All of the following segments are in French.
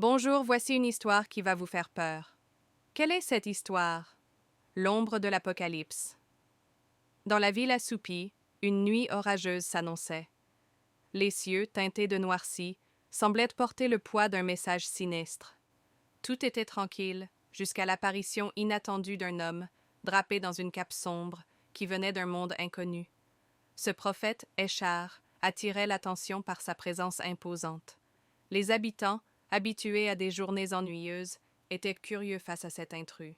Bonjour, voici une histoire qui va vous faire peur. Quelle est cette histoire? L'ombre de l'Apocalypse. Dans la ville assoupie, une nuit orageuse s'annonçait. Les cieux, teintés de noirci, semblaient porter le poids d'un message sinistre. Tout était tranquille, jusqu'à l'apparition inattendue d'un homme, drapé dans une cape sombre, qui venait d'un monde inconnu. Ce prophète, Échar, attirait l'attention par sa présence imposante. Les habitants, habitués à des journées ennuyeuses, étaient curieux face à cet intrus.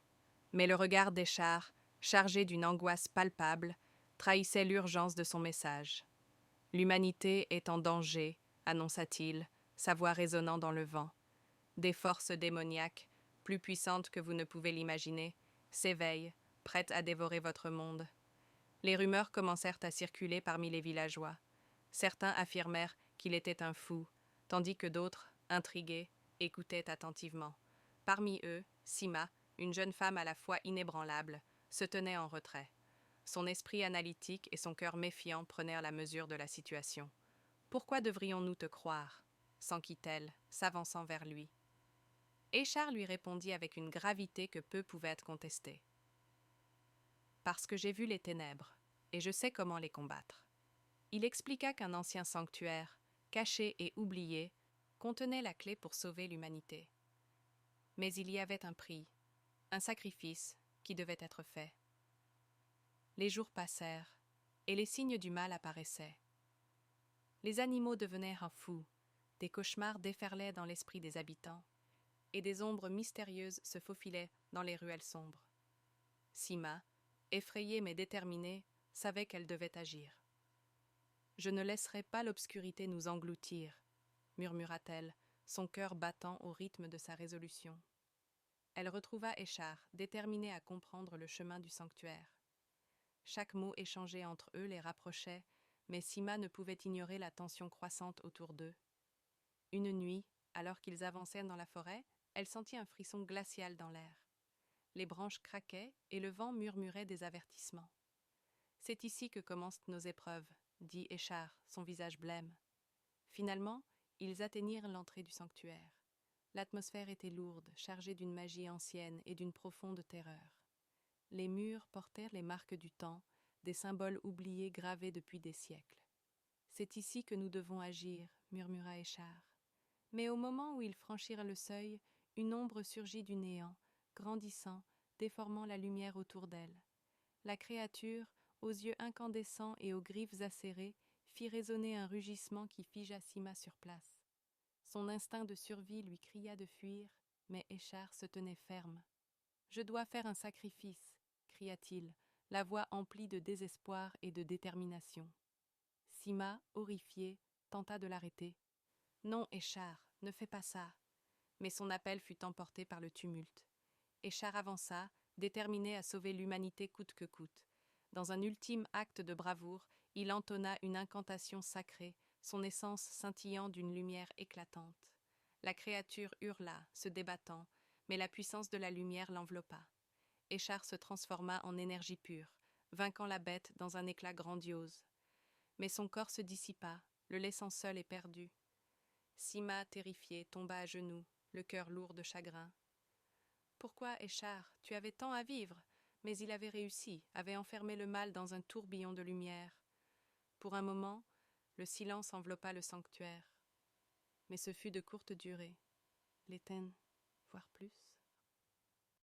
Mais le regard d'Échar, chargé d'une angoisse palpable, trahissait l'urgence de son message. L'humanité est en danger, annonça-t-il, sa voix résonnant dans le vent. Des forces démoniaques, plus puissantes que vous ne pouvez l'imaginer, s'éveillent, prêtes à dévorer votre monde. Les rumeurs commencèrent à circuler parmi les villageois. Certains affirmèrent qu'il était un fou, tandis que d'autres, intrigués, écoutaient attentivement. Parmi eux, Sima, une jeune femme à la fois inébranlable, se tenait en retrait. Son esprit analytique et son cœur méfiant prenèrent la mesure de la situation. « Pourquoi devrions-nous te croire ?» s'enquit-elle, s'avançant vers lui. Échar lui répondit avec une gravité que peu pouvaient être contestée. « Parce que j'ai vu les ténèbres, et je sais comment les combattre. » Il expliqua qu'un ancien sanctuaire, caché et oublié, contenait la clé pour sauver l'humanité. Mais il y avait un prix, un sacrifice qui devait être fait. Les jours passèrent, et les signes du mal apparaissaient. Les animaux devenaient fous, des cauchemars déferlaient dans l'esprit des habitants, et des ombres mystérieuses se faufilaient dans les ruelles sombres. Sima, effrayée mais déterminée, savait qu'elle devait agir. « Je ne laisserai pas l'obscurité nous engloutir, » murmura-t-elle, son cœur battant au rythme de sa résolution. Elle retrouva Échar, déterminée à comprendre le chemin du sanctuaire. Chaque mot échangé entre eux les rapprochait, mais Sima ne pouvait ignorer la tension croissante autour d'eux. Une nuit, alors qu'ils avançaient dans la forêt, elle sentit un frisson glacial dans l'air. Les branches craquaient et le vent murmurait des avertissements. « C'est ici que commencent nos épreuves, » dit Échar, son visage blême. Finalement, ils atteignirent l'entrée du sanctuaire. L'atmosphère était lourde, chargée d'une magie ancienne et d'une profonde terreur. Les murs portèrent les marques du temps, des symboles oubliés gravés depuis des siècles. « C'est ici que nous devons agir, » murmura Échar. Mais au moment où ils franchirent le seuil, une ombre surgit du néant, grandissant, déformant la lumière autour d'elle. La créature, aux yeux incandescents et aux griffes acérées, fit résonner un rugissement qui figea Sima sur place. Son instinct de survie lui cria de fuir, mais Échar se tenait ferme. « Je dois faire un sacrifice, » cria-t-il, la voix emplie de désespoir et de détermination. Sima, horrifiée, tenta de l'arrêter. « Non, Échar, ne fais pas ça. » Mais son appel fut emporté par le tumulte. Échar avança, déterminé à sauver l'humanité coûte que coûte. Dans un ultime acte de bravoure, il entonna une incantation sacrée, son essence scintillant d'une lumière éclatante. La créature hurla, se débattant, mais la puissance de la lumière l'enveloppa. Échar se transforma en énergie pure, vainquant la bête dans un éclat grandiose. Mais son corps se dissipa, le laissant seul et perdu. Sima, terrifiée, tomba à genoux, le cœur lourd de chagrin. « Pourquoi, Échar, tu avais tant à vivre ?» Mais il avait réussi, avait enfermé le mal dans un tourbillon de lumière. Pour un moment, le silence enveloppa le sanctuaire. Mais ce fut de courte durée. L'éteindre, voire plus.